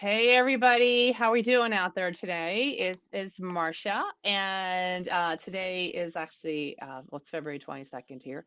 Hey everybody, how are we doing out there today? It's Marcia, and today is actually it's February 22nd here,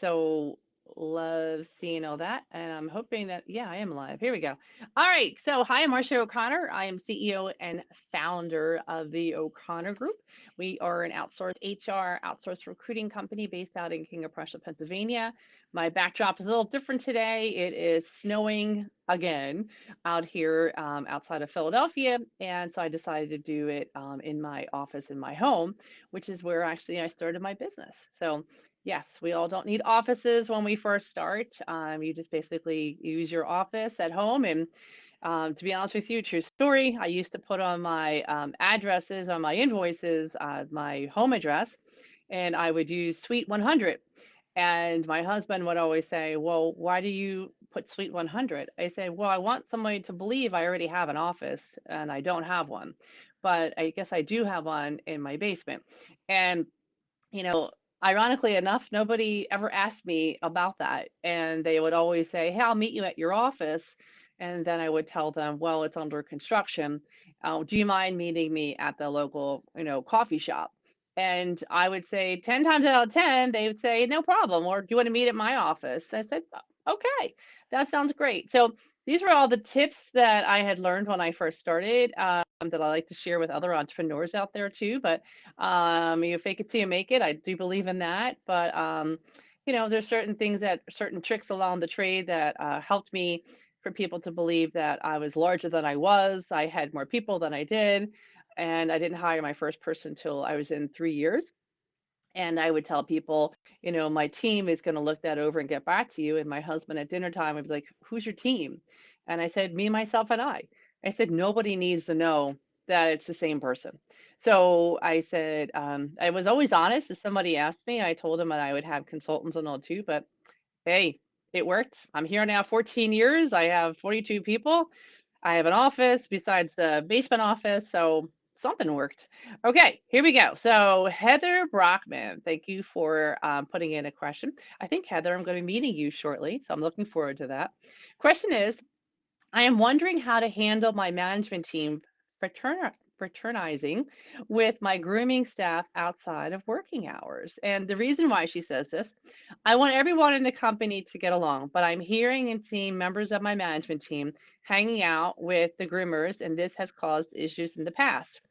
so love seeing all that, and I'm hoping that yeah, I am live. Here we go. All right, so hi, I'm Marcia O'Connor. I am CEO and founder of the O'Connor Group. We are an outsourced HR, outsourced recruiting company based out in King of Prussia, Pennsylvania. My backdrop is a little different today. It is snowing again out here outside of Philadelphia. And so I decided to do it in my office in my home, which is where actually I started my business. So, yes, we all don't need offices when we first start. You just basically use your office at home. And to be honest with you, true story, I used to put on my addresses, on my invoices, my home address, and I would use Suite 100. And my husband would always say, "Well, why do you put Suite 100?" I say, "Well, I want somebody to believe I already have an office and I don't have one, but I guess I do have one in my basement." And, you know, ironically enough, nobody ever asked me about that. And they would always say, "Hey, I'll meet you at your office." And then I would tell them, "Well, it's under construction. Do you mind meeting me at the local, coffee shop?" And I would say 10 times out of 10, they would say, "No problem." Or, "Do you want to meet at my office?" I said, "Okay, that sounds great." So these were all the tips that I had learned when I first started that I like to share with other entrepreneurs out there too. But you fake it till you make it. I do believe in that. But there's certain things that certain tricks along the trade that helped me for people to believe that I was larger than I was. I had more people than I did, and I didn't hire my first person till I was in 3 years. And I would tell people, my team is going to look that over and get back to you. And my husband at dinner time would be like, "Who's your team?" And I said, "Me, myself, and I." I said, "Nobody needs to know that it's the same person." So I said, I was always honest. If somebody asked me, I told them that I would have consultants and all too. But hey, it worked. I'm here now 14 years. I have 42 people. I have an office besides the basement office, so something worked. Okay, here we go. So Heather Brockman, thank you for putting in a question. I think Heather, I'm going to be meeting you shortly, so I'm looking forward to that. Question is, I am wondering how to handle my management team fraternizing with my grooming staff outside of working hours. And the reason why she says this, I want everyone in the company to get along, but I'm hearing and seeing members of my management team hanging out with the groomers, and this has caused issues in the past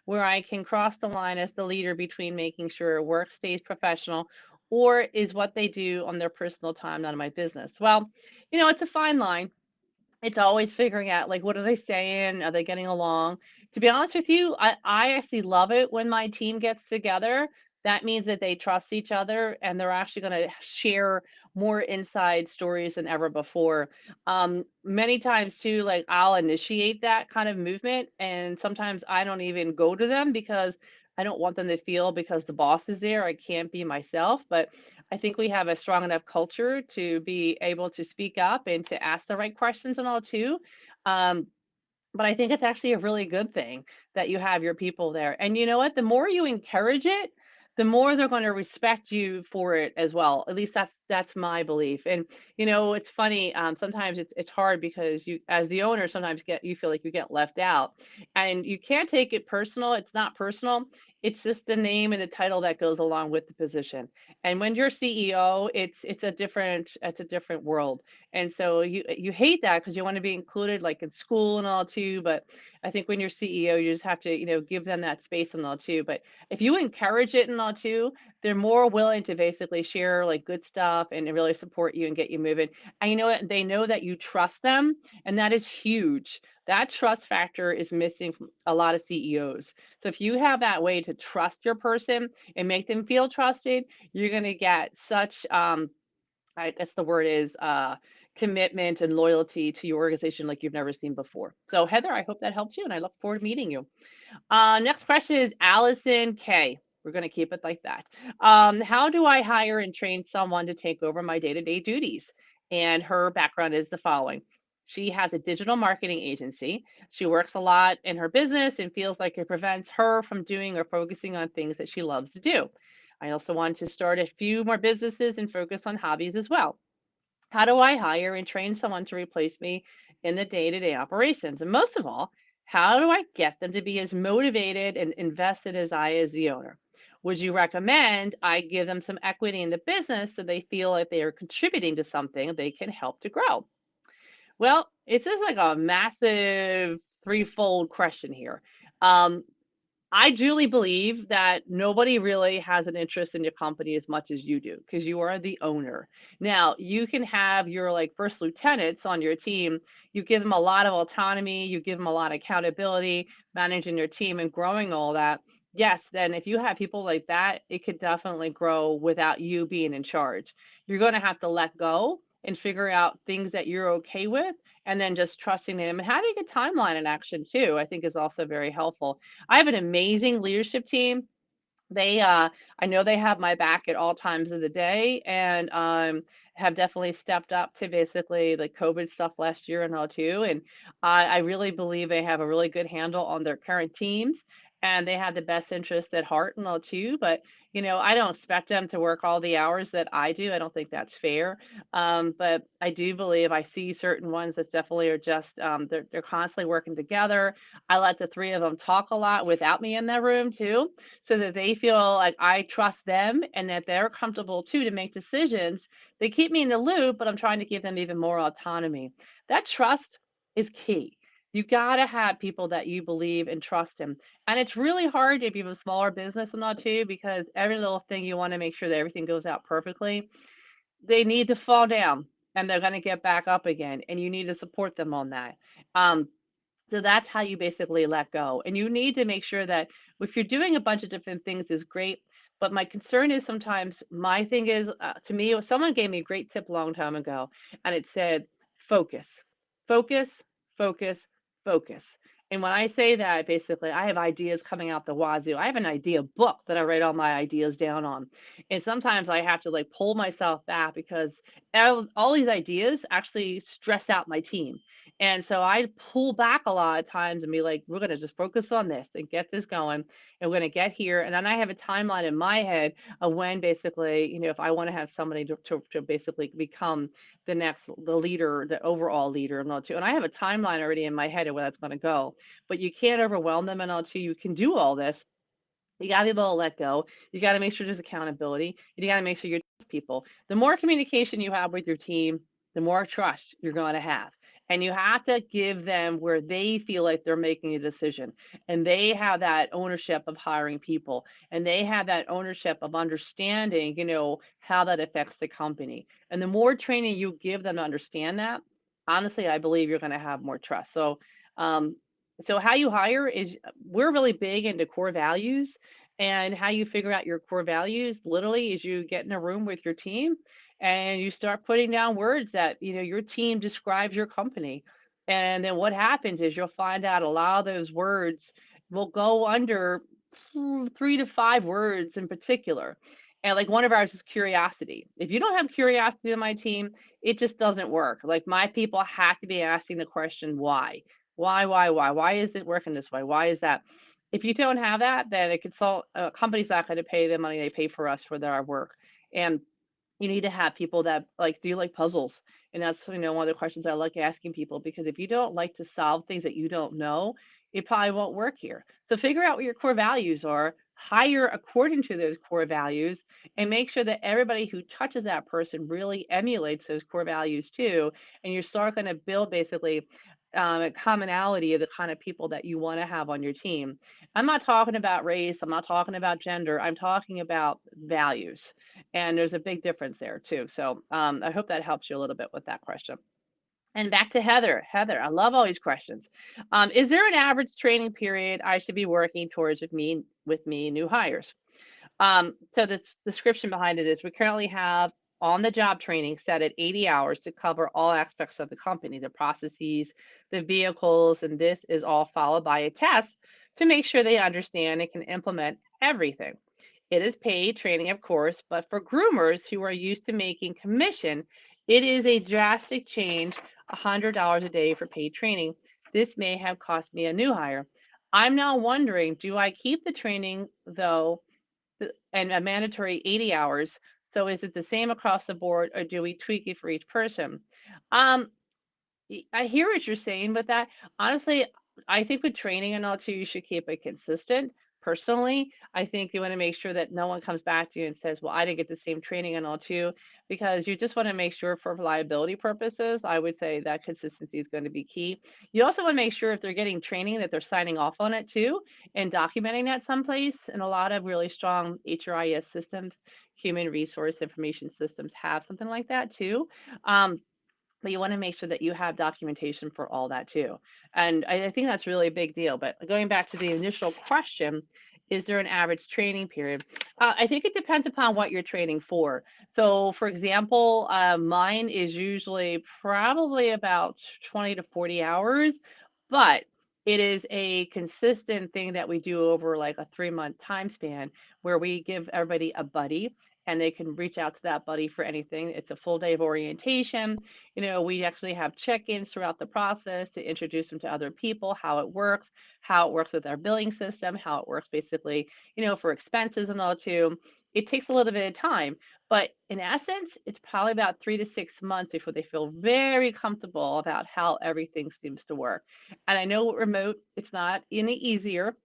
where I can cross the line as the leader between making sure work stays professional or is what they do on their personal time, none of my business. Well, it's a fine line. It's always figuring out, like, what are they saying? Are they getting along? To be honest with you, I actually love it when my team gets together. That means that they trust each other and they're actually going to share more inside stories than ever before. Many times too, like I'll initiate that kind of movement, and sometimes I don't even go to them because I don't want them to feel because the boss is there, I can't be myself. But I think we have a strong enough culture to be able to speak up and to ask the right questions and all too. Um, but I think it's actually a really good thing that you have your people there. And you know what? The more you encourage it, the more they're going to respect you for it as well. At least that's my belief. And it's funny. Sometimes it's hard because you, as the owner, sometimes you feel like you get left out, and you can't take it personal. It's not personal. It's just the name and the title that goes along with the position. And when you're CEO, it's a different world. And so you hate that because you want to be included like in school and all too. But I think when you're CEO, you just have to, give them that space and all too. But if you encourage it and all too, they're more willing to basically share like good stuff and really support you and get you moving. And you know what? They know that you trust them, and that is huge. That trust factor is missing from a lot of CEOs. So if you have that way to trust your person and make them feel trusted, you're going to get such I guess the word is commitment and loyalty to your organization like you've never seen before. So, Heather, I hope that helps you, and I look forward to meeting you. Next question is Allison K. We're going to keep it like that. How do I hire and train someone to take over my day to day duties? And her background is the following. She has a digital marketing agency. She works a lot in her business and feels like it prevents her from doing or focusing on things that she loves to do. I also want to start a few more businesses and focus on hobbies as well. How do I hire and train someone to replace me in the day-to-day operations? And most of all, how do I get them to be as motivated and invested as I as the owner? Would you recommend I give them some equity in the business so they feel like they are contributing to something they can help to grow? Well, it's just like a massive threefold question here. Um, I truly believe that nobody really has an interest in your company as much as you do because you are the owner. Now, you can have your like first lieutenants on your team. You give them a lot of autonomy, you give them a lot of accountability, managing your team and growing all that. Yes, then if you have people like that, it could definitely grow without you being in charge. You're going to have to let go and figure out things that you're okay with and then just trusting them and having a timeline in action too, I think is also very helpful. I have an amazing leadership team. They, I know they have my back at all times of the day, and have definitely stepped up to basically the COVID stuff last year and all too. And I really believe they have a really good handle on their current teams, and they have the best interest at heart and all too. But I don't expect them to work all the hours that I do. I don't think that's fair. But I do believe I see certain ones that definitely are just they're constantly working together. I let the three of them talk a lot without me in their room too so that they feel like I trust them and that they're comfortable too to make decisions. They keep me in the loop, but I'm trying to give them even more autonomy. That trust is key. You got to have people that you believe and trust in. And it's really hard if you have a smaller business and all too, because every little thing you want to make sure that everything goes out perfectly. They need to fall down and they're going to get back up again. And you need to support them on that. Um, so that's how you basically let go. And you need to make sure that if you're doing a bunch of different things is great. But my concern is sometimes my thing is to me, someone gave me a great tip a long time ago, and it said focus, focus, focus, focus. And when I say that, basically, I have ideas coming out the wazoo. I have an idea book that I write all my ideas down on. And sometimes I have to like pull myself back because all these ideas actually stress out my team. And so I pull back a lot of times and be like, we're going to just focus on this and get this going. And we're going to get here. And then I have a timeline in my head of when basically, if I want to have somebody to basically become the leader, the overall leader and all too. And I have a timeline already in my head of where that's going to go. But you can't overwhelm them and all too. You can do all this. You got to be able to let go. You got to make sure there's accountability. You got to make sure you trust people. The more communication you have with your team, the more trust you're going to have. And you have to give them where they feel like they're making a decision and they have that ownership of hiring people and they have that ownership of understanding, how that affects the company. And the more training you give them to understand that, honestly, I believe you're going to have more trust. Um, so how you hire is we're really big into core values and how you figure out your core values literally is you get in a room with your team and you start putting down words that, your team describes your company. And then what happens is you'll find out a lot of those words will go under 3 to 5 words in particular. And like one of ours is curiosity. If you don't have curiosity in my team, it just doesn't work. Like my people have to be asking the question, why? Why? Why is it working this way? Why is that? If you don't have that, then a company's not going to pay the money they pay for us for their work. And you need to have people that like do like puzzles. And that's, one of the questions I like asking people because if you don't like to solve things that you don't know, it probably won't work here. So figure out what your core values are, hire according to those core values, and make sure that everybody who touches that person really emulates those core values too. And you start going to build basically a commonality of the kind of people that you want to have on your team. I'm not talking about race. I'm not talking about gender. I'm talking about values. And there's a big difference there too. So I hope that helps you a little bit with that question. And back to Heather. Heather, I love all these questions. Is there an average training period I should be working towards with me new hires? So the description behind it is we currently have on the job training set at 80 hours to cover all aspects of the company, the processes, the vehicles, and this is all followed by a test to make sure they understand and can implement everything. It is paid training, of course, but for groomers who are used to making commission, it is a drastic change, $100 a day for paid training. This may have cost me a new hire. I'm now wondering, do I keep the training though and a mandatory 80 hours So is it the same across the board, or do we tweak it for each person? Um, I hear what you're saying with that. Honestly, I think with training and all too, you should keep it consistent. Personally, I think you want to make sure that no one comes back to you and says, "Well, I didn't get the same training and all too," because you just want to make sure for reliability purposes. I would say that consistency is going to be key. You also want to make sure if they're getting training that they're signing off on it too and documenting that someplace. And a lot of really strong HRIS systems, human resource information systems, have something like that too. Um, but you want to make sure that you have documentation for all that too. And I think that's really a big deal. But going back to the initial question, is there an average training period? I think it depends upon what you're training for. So, for example, mine is usually probably about 20 to 40 hours, but it is a consistent thing that we do over like a 3 month time span where we give everybody a buddy and they can reach out to that buddy for anything. It's a full day of orientation. We actually have check-ins throughout the process to introduce them to other people, how it works with our billing system, how it works basically, for expenses and all too. It takes a little bit of time, but in essence, it's probably about 3 to 6 months before they feel very comfortable about how everything seems to work. And I know remote, it's not any easier,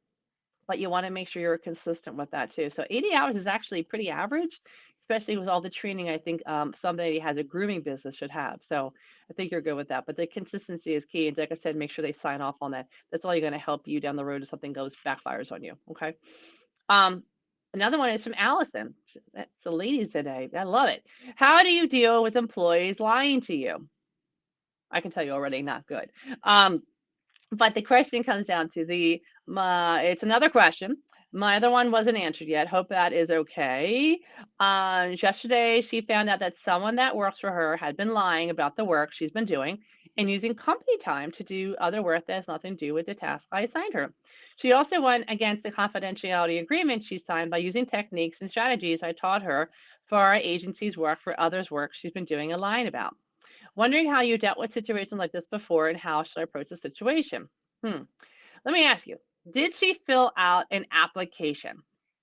but you want to make sure you're consistent with that too. So 80 hours is actually pretty average, especially with all the training I think somebody who has a grooming business should have. So I think you're good with that. But the consistency is key. And like I said, make sure they sign off on that. That's all you're going to help you down the road if something goes backfires on you. Okay. Um, Another one is from Allison. That's the ladies today. I love it. How do you deal with employees lying to you? I can tell you already, not good. Um, but the question comes down to it's another question. My other one wasn't answered yet. Hope that is okay. Yesterday, she found out that someone that works for her had been lying about the work she's been doing and using company time to do other work that has nothing to do with the task I assigned her. She also went against the confidentiality agreement she signed by using techniques and strategies I taught her for our agency's work for others' work she's been doing and lying about. Wondering how you dealt with situations like this before and how should I approach the situation? Hmm. Let me ask you, did she fill out an application?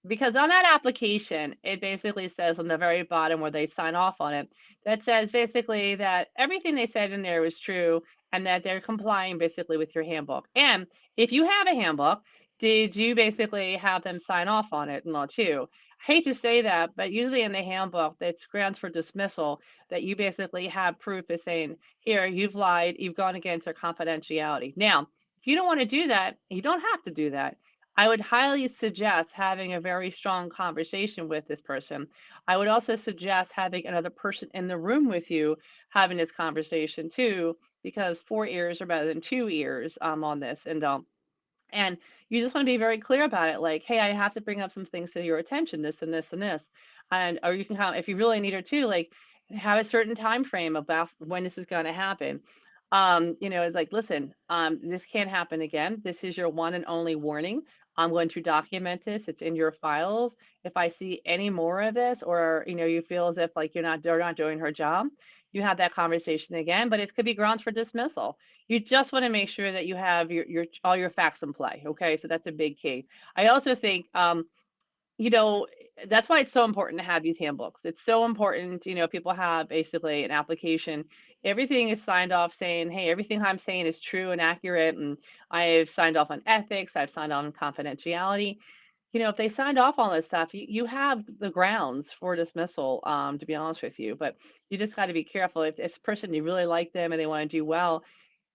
Because on that application, it basically says on the very bottom where they sign off on it, that says basically that everything they said in there was true and that they're complying basically with your handbook. And if you have a handbook, did you basically have them sign off on it and all too? I hate to say that, but usually in the handbook, that's grounds for dismissal that you basically have proof of saying, here, you've lied, you've gone against our confidentiality. Now, if you don't want to do that, you don't have to do that. I would highly suggest having a very strong conversation with this person. I would also suggest having another person in the room with you having this conversation too, because 4 ears are better than 2 ears on this. And you just want to be very clear about it, like, hey, I have to bring up some things to your attention, this and this and this. And or you can have, if you really need it too, like have a certain time frame about when this is going to happen. It's like, listen, this can't happen again. This is your one and only warning. I'm going to document this. It's in your files. If I see any more of this, or you feel as if like they're not doing her job, you have that conversation again. But it could be grounds for dismissal. You just want to make sure that you have your all your facts in play. Okay, so that's a big key. I also think you know, that's why it's so important to have these handbooks. It's so important, people have basically an application. Everything is signed off saying, hey, everything I'm saying is true and accurate. And I've signed off on ethics, I've signed on confidentiality. If they signed off on this stuff, you have the grounds for dismissal, to be honest with you. But you just got to be careful. If this person, you really like them and they want to do well,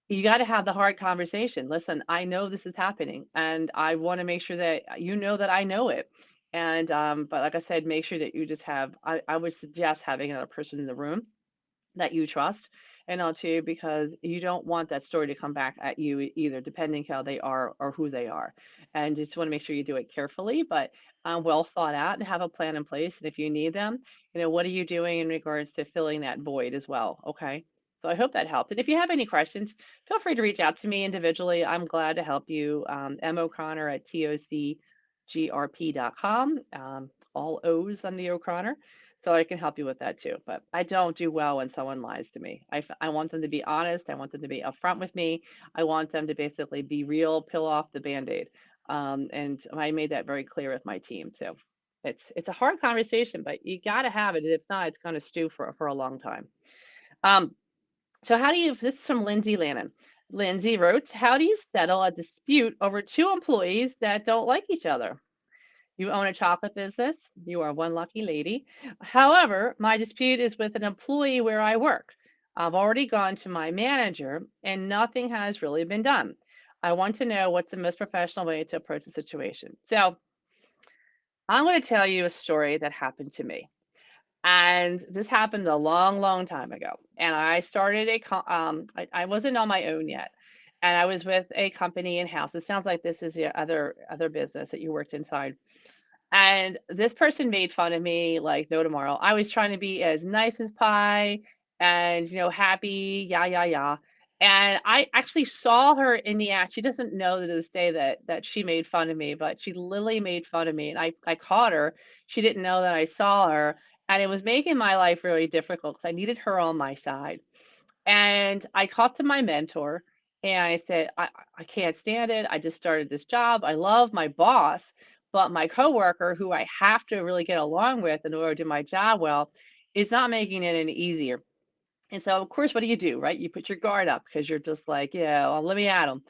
you got to have the hard conversation. Listen, I know this is happening, and I want to make sure that you know that I know it. And but like I said, make sure that you just have. I would suggest having another person in the room that you trust, and all too, because you don't want that story to come back at you either, depending how they are or who they are. And just want to make sure you do it carefully, but well thought out, and have a plan in place. And if you need them, what are you doing in regards to filling that void as well? Okay. So I hope that helped. And if you have any questions, feel free to reach out to me individually. I'm glad to help you. M. O'Connor at tocgrp.com. All O's on the O'Connor, so I can help you with that too. But I don't do well when someone lies to me. I want them to be honest. I want them to be upfront with me. I want them to basically be real, peel off the band-aid. And I made that very clear with my team too. It's a hard conversation, but you got to have it. If not, it's going to stew for a long time. Um, so how do you? This is from Lindsay Lannon. Lindsay wrote, "How do you settle a dispute over two employees that don't like each other? You own a chocolate business. You are one lucky lady. However, my dispute is with an employee where I work. I've already gone to my manager and nothing has really been done. I want to know what's the most professional way to approach the situation." So I'm going to tell you a story that happened to me. And this happened a long, long time ago. And I started I wasn't on my own yet. And I was with a company in house. It sounds like this is your other business that you worked inside. And this person made fun of me like no tomorrow. I was trying to be as nice as pie and, happy, yeah, yeah, yeah. And I actually saw her in the act. She doesn't know to this day that she made fun of me, but she literally made fun of me. And I caught her. She didn't know that I saw her. And it was making my life really difficult because I needed her on my side. And I talked to my mentor and I said, I can't stand it. I just started this job. I love my boss, but my coworker, who I have to really get along with in order to do my job well, is not making it any easier. And so, of course, what do? Right? You put your guard up because you're just like, yeah, well, let me at him.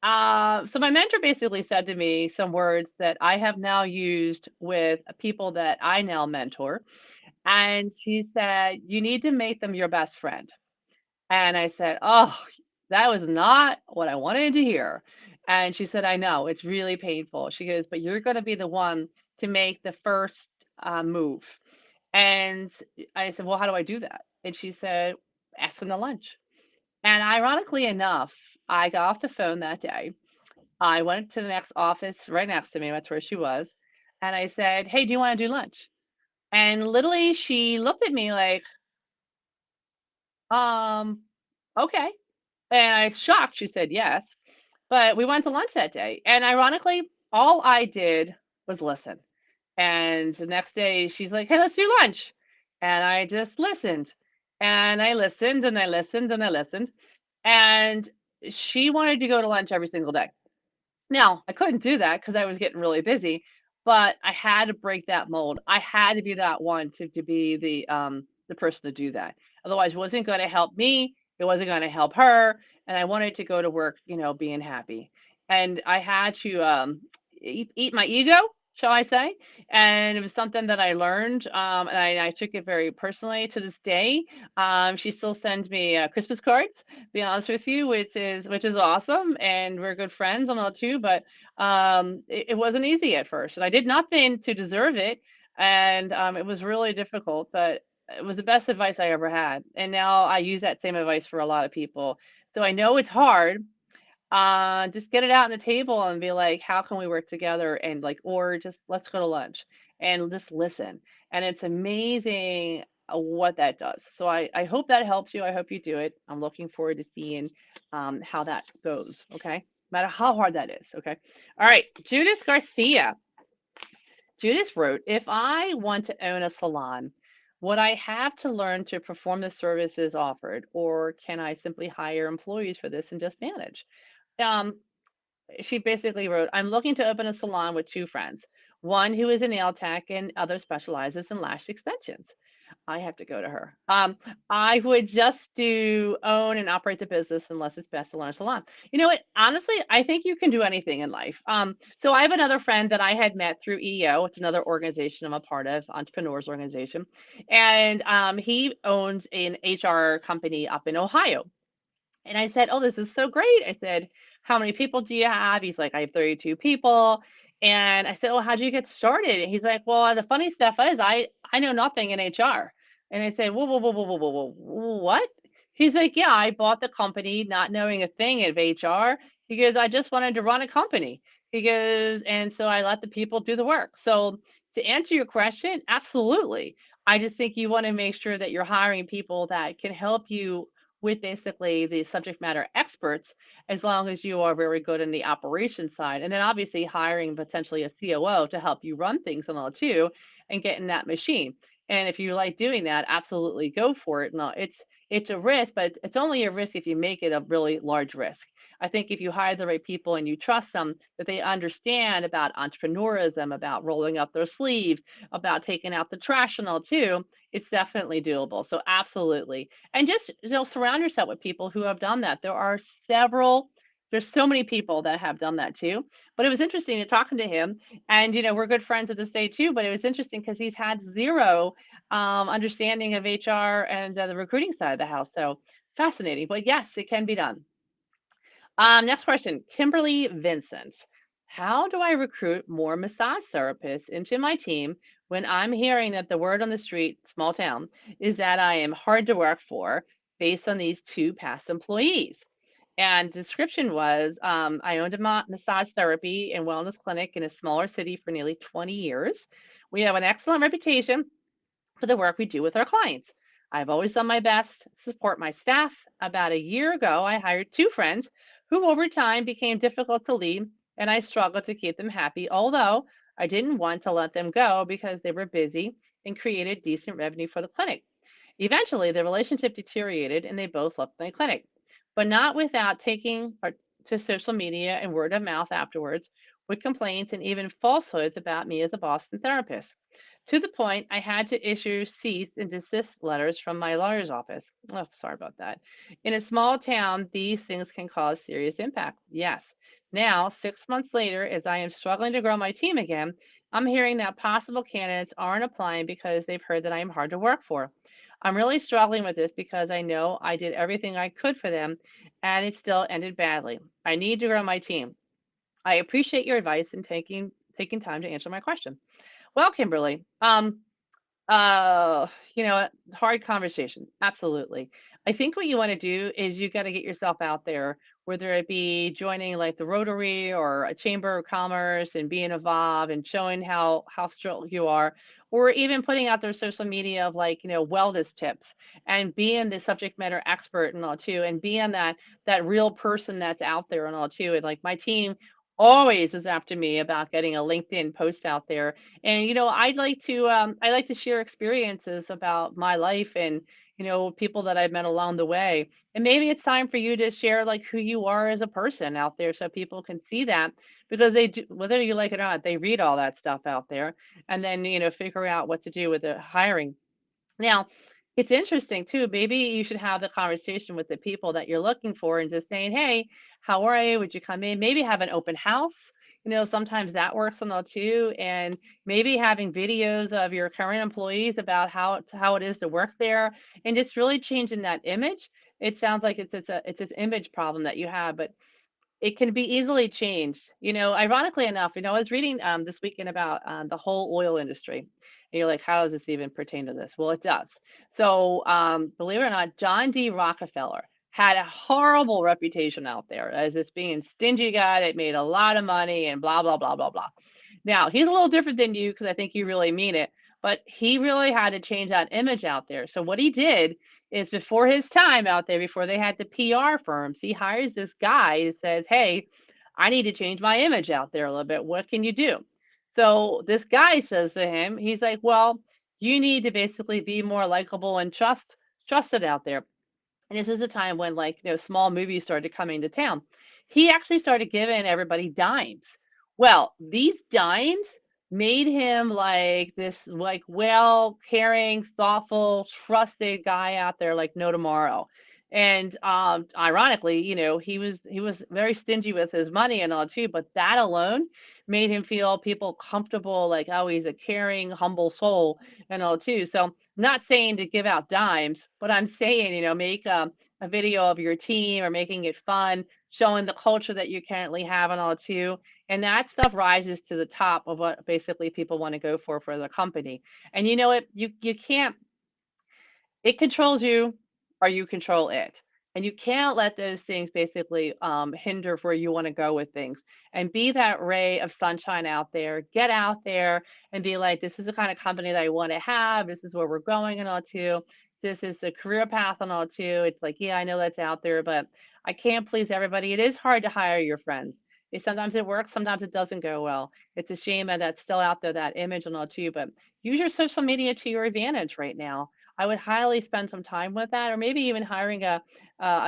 So my mentor basically said to me some words that I have now used with people that I now mentor. And she said, you need to make them your best friend. And I said, "Oh, that was not what I wanted to hear." And she said, "I know, it's really painful." She goes, "But you're going to be the one to make the first move." And I said, "Well, how do I do that?" And she said, "Ask them to lunch." And ironically enough, I got off the phone that day. I went to the next office right next to me. That's where she was. And I said, "Hey, do you want to do lunch?" And literally, she looked at me like, um, okay. And I was shocked she said yes. But we went to lunch that day. And ironically, all I did was listen. And the next day, she's like, "Hey, let's do lunch." And I just listened. And I listened and I listened and I listened. And she wanted to go to lunch every single day. Now, I couldn't do that because I was getting really busy, but I had to break that mold. I had to be that one to be the person to do that. Otherwise, it wasn't going to help me. It wasn't going to help her, and I wanted to go to work, being happy. And I had to eat my ego, shall I say? And it was something that I learned, and I took it very personally to this day. She still sends me Christmas cards, be honest with you, which is awesome, and we're good friends and all too. But it wasn't easy at first, and I did nothing to deserve it, and it was really difficult. But it was the best advice I ever had, and now I use that same advice for a lot of people. So I know it's hard, just get it out on the table and be like, how can we work together? And like, or just let's go to lunch and just listen. And it's amazing what that does. So I hope that helps you. I hope you do it. I'm looking forward to seeing how that goes. Okay. No matter how hard that is. Okay. All right. Judith Garcia. Judith wrote, if I want to own a salon, would I have to learn to perform the services offered, or can I simply hire employees for this and just manage? Um, she basically wrote, I'm looking to open a salon with two friends, one who is a nail tech and other specializes in lash extensions. I have to go to her. I would just do own and operate the business unless it's best to learn a salon. You know what? Honestly, I think you can do anything in life. So I have another friend that I had met through EO. It's another organization I'm a part of, entrepreneurs organization, and he owns an HR company up in Ohio. And I said, "Oh, this is so great." I said, "How many people do you have?" He's like, "I have 32 people." And I said, "Oh, how'd you get started?" And he's like, "Well, the funny stuff is I know nothing in HR." And I said, "Whoa, whoa, whoa, whoa, whoa, whoa, whoa, what?" He's like, "Yeah, I bought the company not knowing a thing of HR." He goes, "I just wanted to run a company." He goes, "And so I let the people do the work." So to answer your question, absolutely. I just think you want to make sure that you're hiring people that can help you with basically the subject matter experts, as long as you are very good in the operation side. And then obviously hiring potentially a COO to help you run things and all too, and get in that machine. And if you like doing that, absolutely go for it. No, it's a risk, but it's only a risk if you make it a really large risk. I think if you hire the right people and you trust them, that they understand about entrepreneurism, about rolling up their sleeves, about taking out the trash and all too, it's definitely doable. So absolutely. And just surround yourself with people who have done that. Several there's so many people that have done that too. But it was interesting to talking to him, and we're good friends at this day too. But it was interesting because he's had zero understanding of HR and the recruiting side of the house. So fascinating. But yes, it can be done. Next question, Kimberly Vincent. How do I recruit more massage therapists into my team when I'm hearing that the word on the street, small town, is that I am hard to work for based on these two past employees? And description was, I owned a massage therapy and wellness clinic in a smaller city for nearly 20 years. We have an excellent reputation for the work we do with our clients. I've always done my best to support my staff. About a year ago, I hired two friends who over time became difficult to lead, and I struggled to keep them happy, although I didn't want to let them go because they were busy and created decent revenue for the clinic. Eventually, the relationship deteriorated and they both left my clinic, but not without taking to social media and word of mouth afterwards with complaints and even falsehoods about me as a Boston therapist. To the point, I had to issue cease and desist letters from my lawyer's office. Oh, sorry about that. In a small town, these things can cause serious impact. Yes. Now, 6 months later, as I am struggling to grow my team again, I'm hearing that possible candidates aren't applying because they've heard that I am hard to work for. I'm really struggling with this because I know I did everything I could for them and it still ended badly. I need to grow my team. I appreciate your advice and taking time to answer my question. Well, Kimberly, uh, hard conversation. Absolutely. I think what you want to do is you got to get yourself out there, whether it be joining like the Rotary or a Chamber of Commerce and being involved and showing how strong you are, or even putting out their social media of like, wellness tips and being the subject matter expert and all too, and being that real person that's out there and all too. And like my team always is after me about getting a LinkedIn post out there, and I like to share experiences about my life and people that I've met along the way. And maybe it's time for you to share like who you are as a person out there so people can see that, because they do, whether you like it or not, they read all that stuff out there and then figure out what to do with the hiring. Now, it's interesting too. Maybe you should have the conversation with the people that you're looking for and just saying, "Hey, how are you? Would you come in?" Maybe have an open house. Sometimes that works on all too. And maybe having videos of your current employees about how it is to work there, and just really changing that image. It sounds like it's this image problem that you have, but it can be easily changed. Ironically enough, I was reading this weekend about the whole oil industry. And you're like, how does this even pertain to this? Well, it does. So, believe it or not, John D. Rockefeller had a horrible reputation out there as this being stingy guy that made a lot of money and blah, blah, blah, blah, blah. Now, he's a little different than you because I think you really mean it, but he really had to change that image out there. So, what he did is before his time out there, before they had the PR firms, he hires this guy who says, "Hey, I need to change my image out there a little bit. What can you do?" So this guy says to him, he's like, "Well, you need to basically be more likable and trusted out there." And this is a time when like small movies started coming to town. He actually started giving everybody dimes. Well, these dimes made him like this like well caring, thoughtful, trusted guy out there like no tomorrow. And ironically, he was very stingy with his money and all too, but that alone made him feel people comfortable, like, oh, he's a caring, humble soul and all too. So not saying to give out dimes, but I'm saying, make a video of your team or making it fun, showing the culture that you currently have and all too. And that stuff rises to the top of what basically people want to go for the company. And you know what? You can't, it controls you or you control it. And you can't let those things basically hinder where you want to go with things. And be that ray of sunshine out there. Get out there and be like, this is the kind of company that I want to have. This is where we're going and all too. This is the career path and all too. It's like, yeah, I know that's out there, but I can't please everybody. It is hard to hire your friends. Sometimes it works, sometimes it doesn't go well. It's a shame that that's still out there, that image and all too. But use your social media to your advantage right now. I would highly spend some time with that, or maybe even hiring a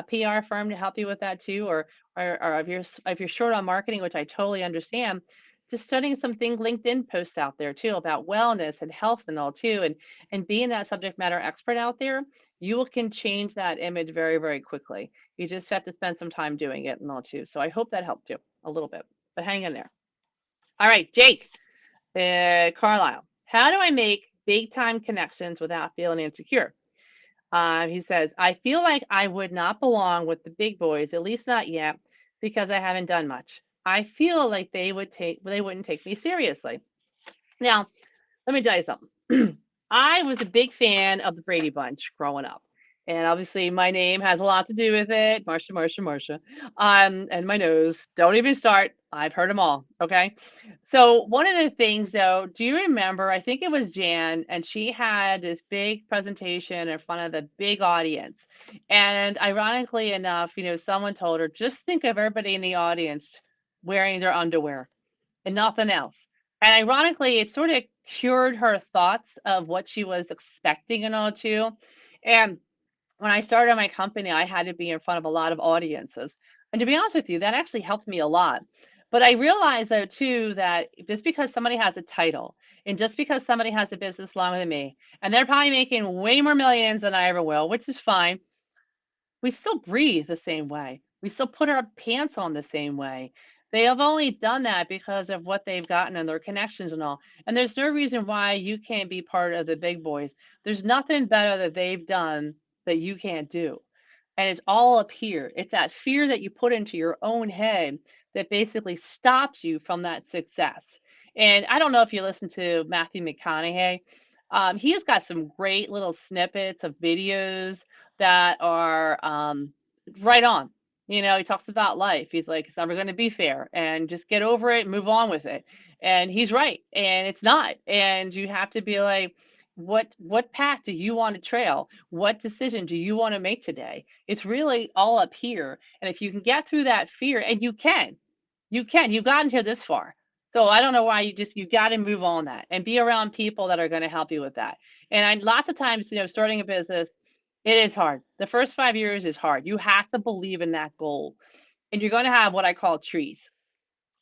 PR firm to help you with that too, or if you're short on marketing, which I totally understand, just studying some things LinkedIn posts out there too about wellness and health and all too, and being that subject matter expert out there, you can change that image very, very quickly. You just have to spend some time doing it and all too. So I hope that helped you a little bit, but hang in there. All right, Jake, Carlisle, how do I make big time connections without feeling insecure? He says, I feel like I would not belong with the big boys, at least not yet, because I haven't done much. I feel like they wouldn't take me seriously. Now, let me tell you something. I was a big fan of the Brady Bunch growing up. And obviously, my name has a lot to do with it. Marcia, Marcia, Marcia. And my nose. Don't even start. I've heard them all. Okay. So, one of the things, though, do you remember? I think it was Jan, and she had this big presentation in front of the big audience. And ironically enough, someone told her, just think of everybody in the audience wearing their underwear and nothing else. And ironically, it sort of cured her thoughts of what she was expecting and all too. And when I started my company, I had to be in front of a lot of audiences. And to be honest with you, that actually helped me a lot. But I realized though too that just because somebody has a title and just because somebody has a business longer than me, and they're probably making way more millions than I ever will, which is fine, we still breathe the same way. We still put our pants on the same way. They have only done that because of what they've gotten and their connections and all. And there's no reason why you can't be part of the big boys. There's nothing better that they've done that you can't do. And it's all up here. It's that fear that you put into your own head that basically stops you from that success. And I don't know if you listen to Matthew McConaughey. He's got some great little snippets of videos that are right on. He talks about life. He's like, it's never going to be fair, and just get over it, move on with it. And he's right, and it's not. And you have to be like, what path do you want to trail? What decision do you want to make today? It's really all up here. And if you can get through that fear, and you've gotten here this far. So I don't know why you got to move on that and be around people that are going to help you with that. And lots of times, starting a business, it is hard. The first 5 years is hard. You have to believe in that goal. And you're going to have what I call trees.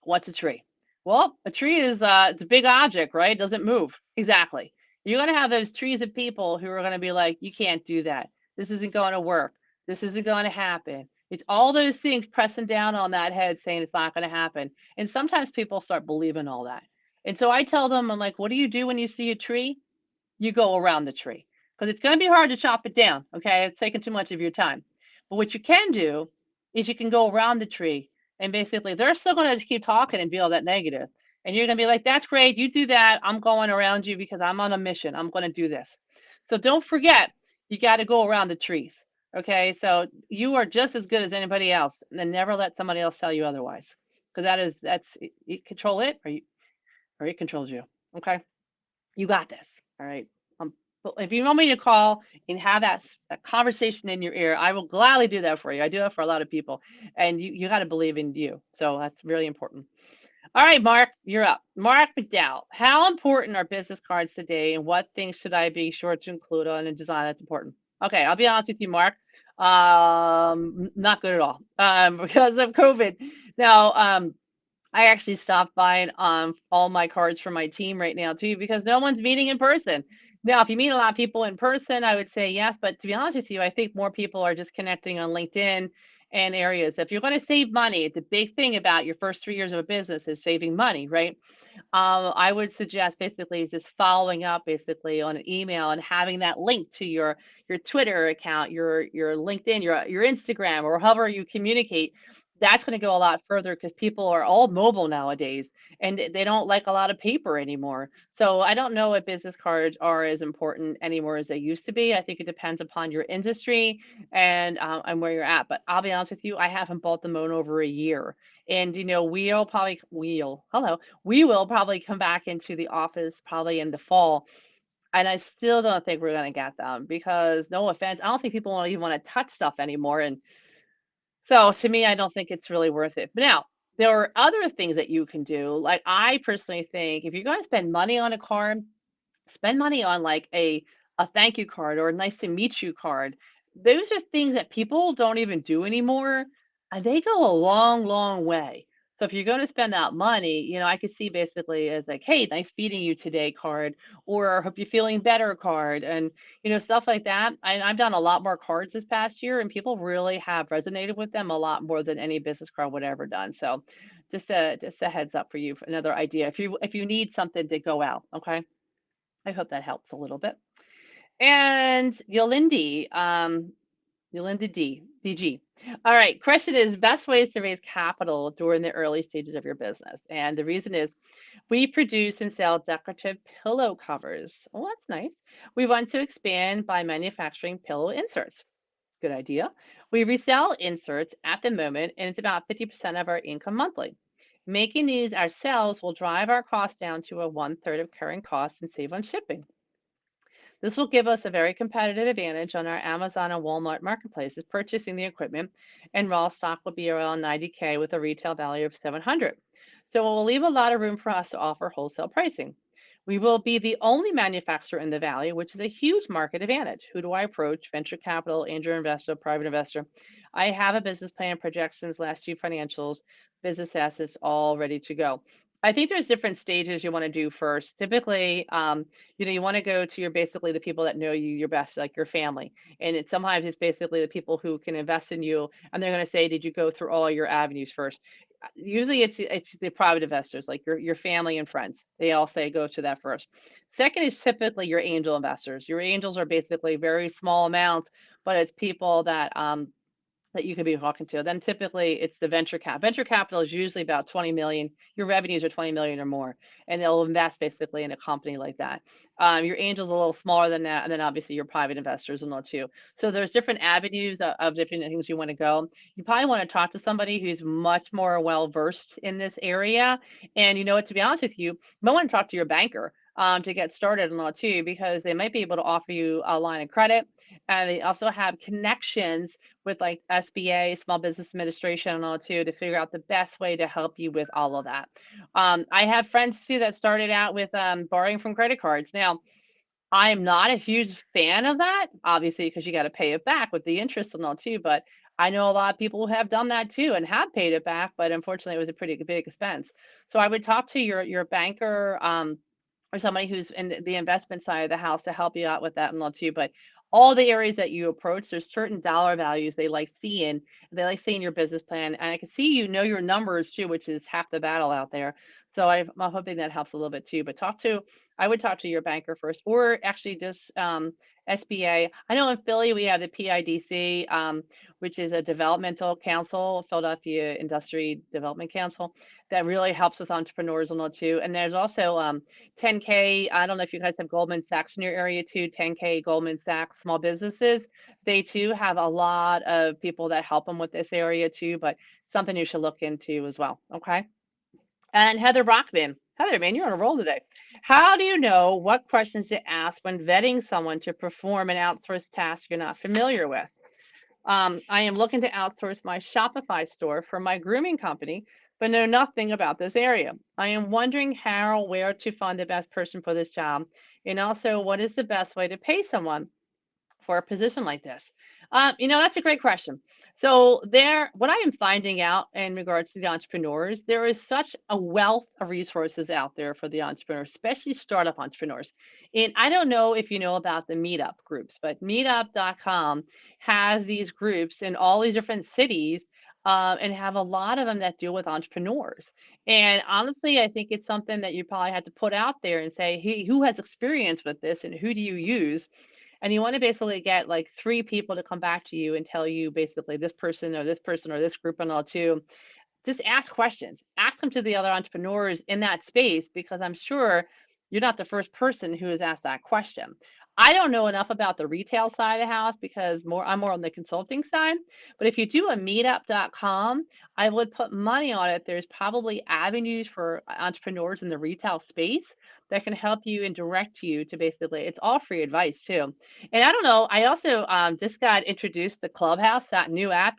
What's a tree? Well, a tree is it's a big object, right? It doesn't move. Exactly. You're going to have those trees of people who are going to be like, you can't do that. This isn't going to work. This isn't going to happen. It's all those things pressing down on that head saying it's not going to happen. And sometimes people start believing all that. And so I tell them, I'm like, what do you do when you see a tree? You go around the tree because it's going to be hard to chop it down. Okay. It's taking too much of your time. But what you can do is you can go around the tree and basically they're still going to just keep talking and be all that negative. And you're going to be like, that's great. You do that. I'm going around you because I'm on a mission. I'm going to do this. So don't forget, you got to go around the trees. Okay. So you are just as good as anybody else. And never let somebody else tell you otherwise. Because that's, you control it or it controls you. Okay. You got this. All right. Um, but if you want me to call and have that conversation in your ear, I will gladly do that for you. I do that for a lot of people, and you got to believe in you. So that's really important. All right, Mark, you're up. Mark McDowell, how important are business cards today, and what things should I be sure to include on a design that's important? Okay, I'll be honest with you, Mark. Not good at all. Because of COVID. Now, I actually stopped buying all my cards for my team right now too because no one's meeting in person. Now, if you meet a lot of people in person, I would say yes, but to be honest with you, I think more people are just connecting on LinkedIn and areas. If you're going to save money, the big thing about your first 3 years of a business is saving money, right? I would suggest basically just following up basically on an email and having that link to your Twitter account, your LinkedIn, your Instagram, or however you communicate. That's going to go a lot further because people are all mobile nowadays and they don't like a lot of paper anymore. So I don't know if business cards are as important anymore as they used to be. I think it depends upon your industry and where you're at. But I'll be honest with you, I haven't bought them in over a year. And we will probably come back into the office probably in the fall. And I still don't think we're going to get them because, no offense, I don't think people even want to touch stuff anymore. And so to me, I don't think it's really worth it. But now, there are other things that you can do. Like I personally think if you're going to spend money on a car, spend money on like a a thank you card or a nice to meet you card. Those are things that people don't even do anymore, and they go a long, long way. So if you're going to spend that money, I could see basically as like, hey, nice meeting you today card, or hope you're feeling better card, and stuff like that. I've done a lot more cards this past year, and people really have resonated with them a lot more than any business card would ever done. So just a heads up for you, for another idea if you need something to go out. Okay, I hope that helps a little bit. And Yolandi DG. All right, question is best ways to raise capital during the early stages of your business. And the reason is we produce and sell decorative pillow covers. Oh, that's nice. We want to expand by manufacturing pillow inserts. Good idea. We resell inserts at the moment, and it's about 50% of our income monthly. Making these ourselves will drive our costs down to a one-third of current costs and save on shipping. This will give us a very competitive advantage on our Amazon and Walmart marketplaces purchasing the equipment, and raw stock will be around 90K with a retail value of 700. So it will leave a lot of room for us to offer wholesale pricing. We will be the only manufacturer in the valley, which is a huge market advantage. Who do I approach? Venture capital, angel investor, private investor. I have a business plan, projections, last year financials, business assets all ready to go. I think there's different stages you want to do first. Typically, you want to go to your basically the people that know you your best, like your family. And sometimes it's basically the people who can invest in you, and they're going to say, "Did you go through all your avenues first?" Usually, it's the private investors, like your family and friends. They all say go to that first. Second is typically your angel investors. Your angels are basically very small amounts, but it's people that you could be talking to. Then typically it's the venture cap. Venture capital is usually about 20 million. Your revenues are 20 million or more, and they'll invest basically in a company like that. Your angels a little smaller than that, and then obviously your private investors and all too. So there's different avenues of different things you want to go. You probably want to talk to somebody who's much more well versed in this area. And what, to be honest with you, you might want to talk to your banker. To get started and all too, because they might be able to offer you a line of credit, and they also have connections with like SBA, Small Business Administration, and all too, to figure out the best way to help you with all of that. I have friends too that started out with borrowing from credit cards. Now, I'm not a huge fan of that, obviously, because you got to pay it back with the interest and all too. But I know a lot of people who have done that too and have paid it back, but unfortunately, it was a pretty big expense. So I would talk to your banker, or somebody who's in the investment side of the house to help you out with that and all too. But all the areas that you approach, there's certain dollar values they like seeing. They like seeing your business plan, and I can see your numbers too, which is half the battle out there. So I'm hoping that helps a little bit too. But I would talk to your banker first, or actually just SBA. I know in Philly we have the PIDC, which is a developmental council, Philadelphia Industry Development Council, that really helps with entrepreneurs and all too. And there's also 10K. I don't know if you guys have Goldman Sachs in your area too. 10K Goldman Sachs small businesses. They too have a lot of people that help them with this area too, but something you should look into as well. Okay. And Heather Brockman. Heather, man, you're on a roll today. How do you know what questions to ask when vetting someone to perform an outsourced task you're not familiar with? I am looking to outsource my Shopify store for my grooming company, but know nothing about this area. I am wondering how or where to find the best person for this job, and also what is the best way to pay someone for a position like this? That's a great question. So what I am finding out in regards to the entrepreneurs, there is such a wealth of resources out there for the entrepreneurs, especially startup entrepreneurs. And I don't know if you know about the meetup groups, but meetup.com has these groups in all these different cities. And have a lot of them that deal with entrepreneurs. And honestly, I think it's something that you probably have to put out there and say, hey, who has experience with this and who do you use? And you want to basically get like three people to come back to you and tell you basically this person or this person or this group and all too. Just ask questions. Ask them to the other entrepreneurs in that space, because I'm sure you're not the first person who has asked that question. I don't know enough about the retail side of the house because I'm more on the consulting side. But if you do a meetup.com, I would put money on it. There's probably avenues for entrepreneurs in the retail space that can help you and direct you to basically, it's all free advice too. And I don't know, I also just got introduced to Clubhouse, that new app.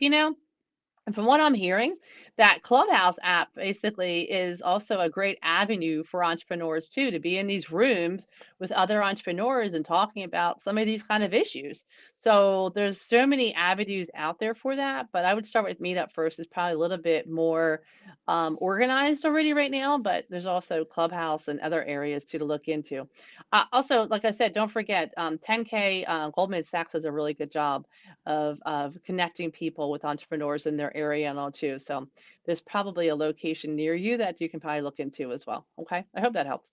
And from what I'm hearing, that Clubhouse app basically is also a great avenue for entrepreneurs too, to be in these rooms with other entrepreneurs and talking about some of these kind of issues. So there's so many avenues out there for that, but I would start with Meetup first. It's probably a little bit more organized already right now, but there's also Clubhouse and other areas too to look into. Also, like I said, don't forget 10K. Goldman Sachs does a really good job of connecting people with entrepreneurs in their area and all too. So there's probably a location near you that you can probably look into as well. Okay, I hope that helps.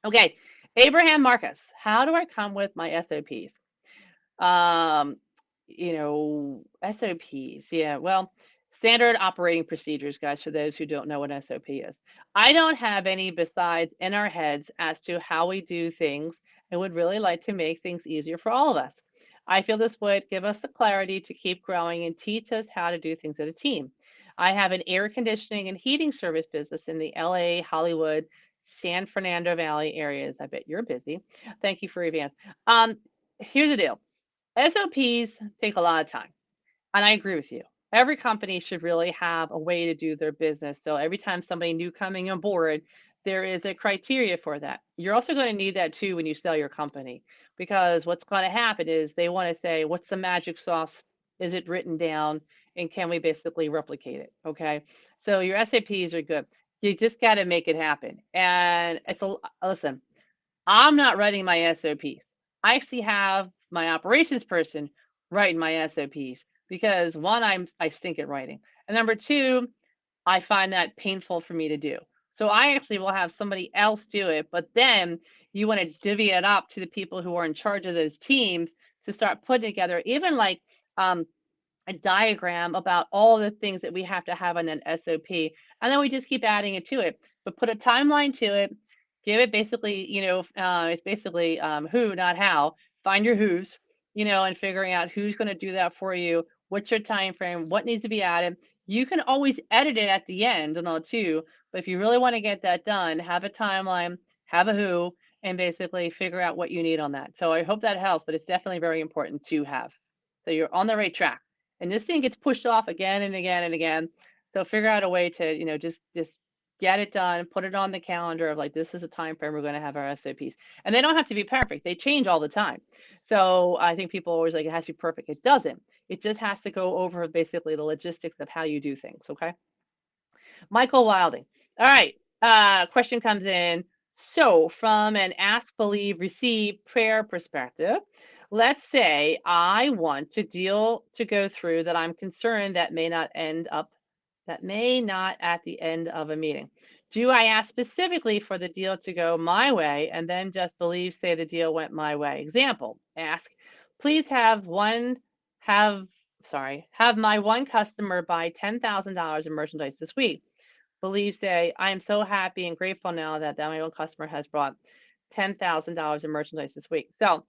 Okay, Abraham Marcus, how do I come with my SOPs? Um, SOPs. Yeah, well, standard operating procedures, guys, for those who don't know what SOP is. I don't have any besides in our heads as to how we do things and would really like to make things easier for all of us. I feel this would give us the clarity to keep growing and teach us how to do things as a team. I have an air conditioning and heating service business in the LA, Hollywood, San Fernando Valley areas. I bet you're busy. Thank you for your advance. Here's the deal. SOPs take a lot of time. And I agree with you. Every company should really have a way to do their business. So every time somebody new coming on board, there is a criteria for that. You're also going to need that too when you sell your company, because what's going to happen is they want to say, what's the magic sauce? Is it written down? And can we basically replicate it? Okay. So your SAPs are good. You just got to make it happen. And it's a listen, I'm not writing my SOPs. I actually have my operations person writing my SOPs because one, I stink at writing, and number two, I find that painful for me to do. So I actually will have somebody else do it, but then you want to divvy it up to the people who are in charge of those teams to start putting together, even like um, a diagram about all the things that we have to have on an SOP, and then we just keep adding it to it. But put a timeline to it, give it basically, it's basically who, not how. Find your who's, and figuring out who's going to do that for you. What's your time frame? What needs to be added? You can always edit it at the end and all too. But if you really want to get that done, have a timeline, have a who, and basically figure out what you need on that. So I hope that helps, but it's definitely very important to have. So you're on the right track. And this thing gets pushed off again and again and again. So figure out a way to, just get it done, put it on the calendar of like this is a time frame we're going to have our SOPs. And they don't have to be perfect. They change all the time. So I think people always like it has to be perfect. It doesn't. It just has to go over basically the logistics of how you do things. Okay. Michael Wilding. All right. Question comes in. So, from an ask, believe, receive prayer perspective, let's say I want to deal to go through that I'm concerned that may not at the end of a meeting. Do I ask specifically for the deal to go my way and then just believe, say the deal went my way? Example, ask, please have, have my one customer buy $10,000 in merchandise this week. Believe say, I am so happy and grateful now that my own customer has brought $10,000 in merchandise this week. So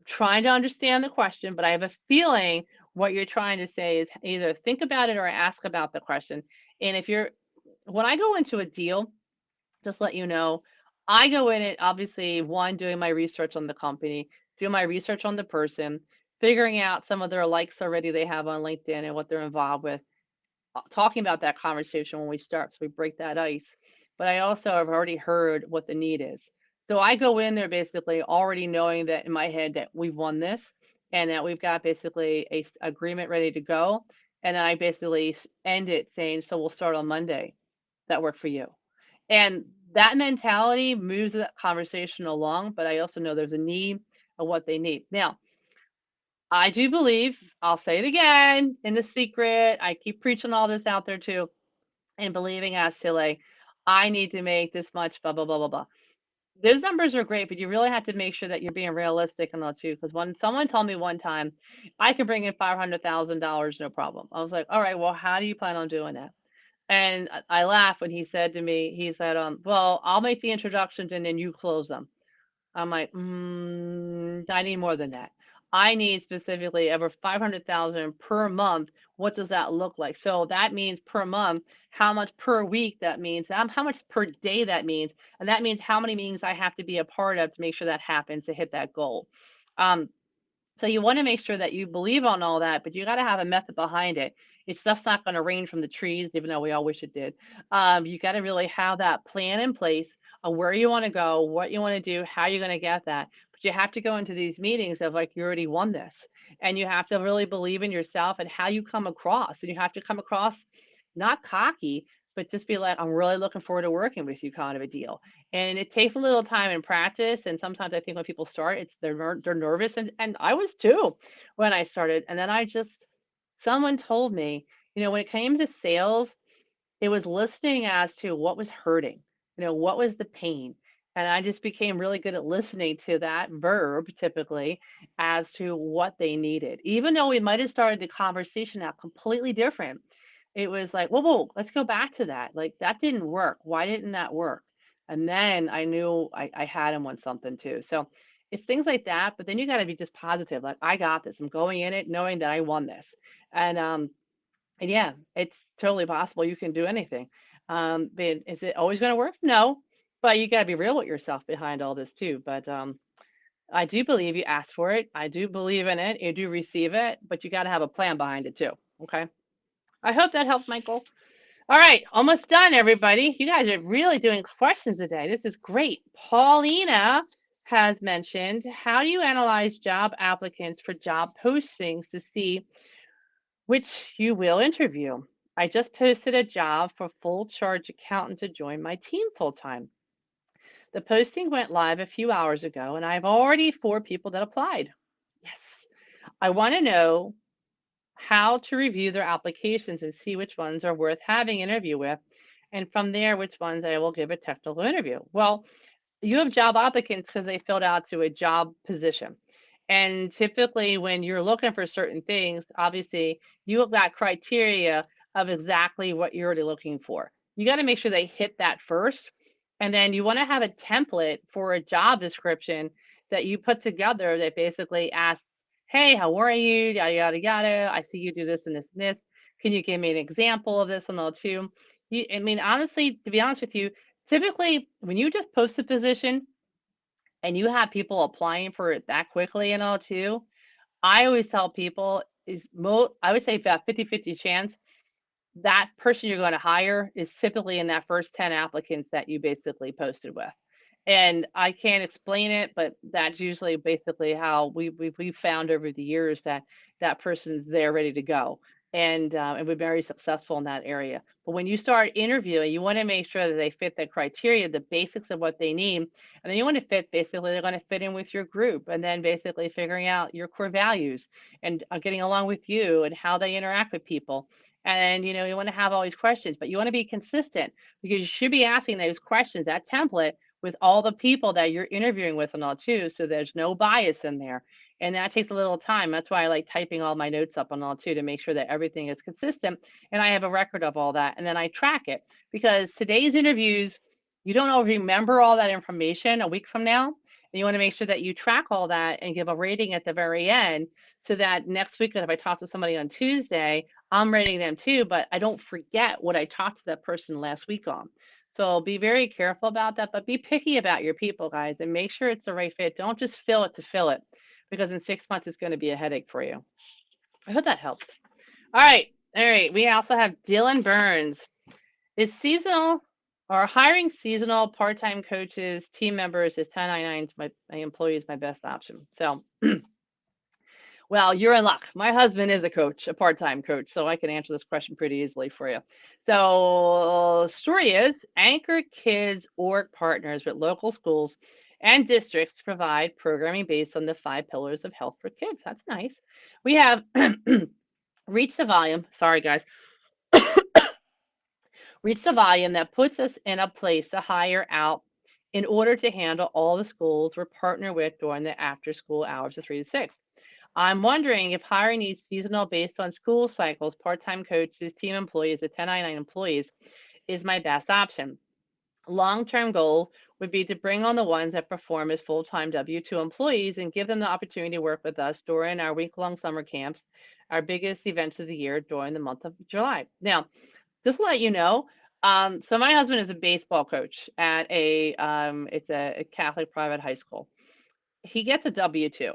trying to understand the question, but I have a feeling what you're trying to say is either think about it or ask about the question. And when I go into a deal, just let you know, I go in it obviously one, doing my research on the company, doing my research on the person, figuring out some of their likes already they have on LinkedIn and what they're involved with, talking about that conversation when we start, so we break that ice. But I also have already heard what the need is. So I go in there basically already knowing that in my head that we've won this and that we've got basically a agreement ready to go. And I basically end it saying, so we'll start on Monday. That work for you? And that mentality moves that conversation along, but I also know there's a need of what they need. Now, I do believe, I'll say it again in the secret. I keep preaching all this out there too, and believing as to like, I need to make this much, blah, blah, blah, blah, blah. Those numbers are great, but you really have to make sure that you're being realistic and all too. Because when someone told me one time, I can bring in $500,000, no problem. I was like, all right, well, how do you plan on doing that? And I laughed when he said to me, he said, well, I'll make the introductions and then you close them. I'm like, I need more than that. I need specifically over 500,000 per month. What does that look like? So that means per month, how much per week that means, how much per day that means, and that means how many meetings I have to be a part of to make sure that happens to hit that goal. Um, so you want to make sure that you believe on all that, but you got to have a method behind it. It's stuff's not going to rain from the trees, even though we all wish it did. You got to really have that plan in place of where you want to go, what you want to do, how you're going to get that. But you have to go into these meetings of like, you already won this. And you have to really believe in yourself and how you come across. And you have to come across not cocky, but just be like, I'm really looking forward to working with you, kind of a deal. And it takes a little time and practice. And sometimes I think when people start, it's they're nervous, and I was too when I started. And then I just someone told me, when it came to sales, it was listening as to what was hurting, what was the pain. And I just became really good at listening to that verb typically as to what they needed. Even though we might have started the conversation out completely different, it was like, whoa, whoa, let's go back to that. Like, that didn't work. Why didn't that work? And then I knew I had him on something too. So it's things like that. But then you got to be just positive. Like, I got this. I'm going in it knowing that I won this. And yeah, it's totally possible you can do anything. But is it always going to work? No, but you got to be real with yourself behind all this too. But I do believe you asked for it. I do believe in it. You do receive it, but you got to have a plan behind it too. Okay. I hope that helps, Michael. All right, almost done, everybody. You guys are really doing questions today. This is great. Paulina has mentioned, how do you analyze job applicants for job postings to see which you will interview? I just posted a job for full charge accountant to join my team full time. The posting went live a few hours ago, and I have already 4 people that applied. Yes. I want to know how to review their applications and see which ones are worth having an interview with, and from there, which ones I will give a technical interview. Well, you have job applicants because they filled out to a job position. And typically, when you're looking for certain things, obviously, you have that criteria of exactly what you're already looking for. You got to make sure they hit that first. And then you want to have a template for a job description that you put together that basically asks, hey, how are you? Yada, yada, yada. I see you do this and this and this. Can you give me an example of this and all too? I mean, honestly, to be honest with you, typically, when you just post a position and you have people applying for it that quickly and all too, I always tell people I would say about 50-50 chance that person you're going to hire is typically in that first 10 applicants that you basically posted with. And I can't explain it, but that's usually basically how we've found over the years that that person's there ready to go. And we're very successful in that area. But when you start interviewing, you want to make sure that they fit the criteria, the basics of what they need. And then you want to fit, basically, they're going to fit in with your group. And then basically figuring out your core values and getting along with you and how they interact with people. And you want to have all these questions, but you want to be consistent because you should be asking those questions, that template, with all the people that you're interviewing with and all too, so there's no bias in there. And that takes a little time. That's why I like typing all my notes up and all too, to make sure that everything is consistent. And I have a record of all that. And then I track it, because today's interviews, you don't remember all that information a week from now. And you want to make sure that you track all that and give a rating at the very end, so that next week, if I talk to somebody on Tuesday, I'm rating them too, but I don't forget what I talked to that person last week on. So be very careful about that, but be picky about your people, guys, and make sure it's the right fit. Don't just fill it to fill it, because in 6 months it's going to be a headache for you. I hope that helps. All right. All right. We also have Dylan Burns. Is seasonal or hiring seasonal part-time coaches, team members as 1099s, my employees, my best option? So, well, you're in luck. My husband is a coach, a part-time coach, so I can answer this question pretty easily for you. So, story is, Anchor Kids org partners with local schools and districts to provide programming based on the 5 pillars of health for kids. That's nice. We have reached the volume. Sorry, guys. Reach the volume that puts us in a place to hire out in order to handle all the schools we're partnered with during the after school hours of 3 to 6. I'm wondering if hiring needs seasonal based on school cycles, part-time coaches, team employees, the 1099 employees is my best option. Long-term goal would be to bring on the ones that perform as full-time W-2 employees and give them the opportunity to work with us during our week-long summer camps, our biggest events of the year during the month of July. Now, just to let you know, so my husband is a baseball coach at it's a Catholic private high school. He gets a W-2.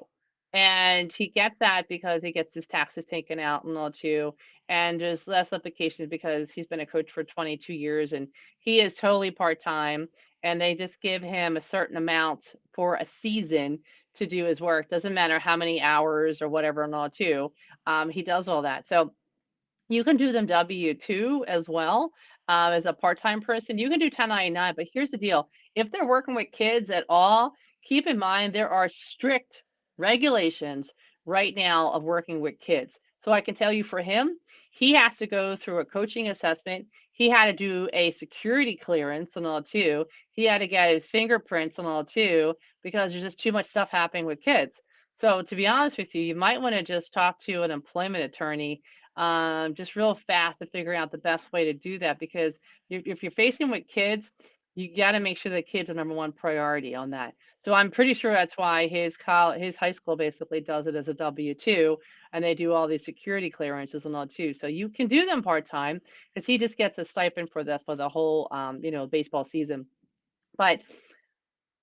And he gets that because he gets his taxes taken out and all too. And there's less applications because he's been a coach for 22 years and he is totally part time. And they just give him a certain amount for a season to do his work. Doesn't matter how many hours or whatever and all too. He does all that. So you can do them W-2 as well, as a part-time person. You can do 1099, but here's the deal. If they're working with kids at all, keep in mind there are strict regulations right now of working with kids. So I can tell you for him, he has to go through a coaching assessment. He had to do a security clearance and all too. He had to get his fingerprints and all too, because there's just too much stuff happening with kids. So to be honest with you, you might want to just talk to an employment attorney just real fast to figure out the best way to do that because if you're facing with kids, you got to make sure the kids are number one priority on that. So I'm pretty sure that's why his high school basically does it as a W-2, and they do all these security clearances and all too. So you can do them part time because he just gets a stipend for the whole baseball season. But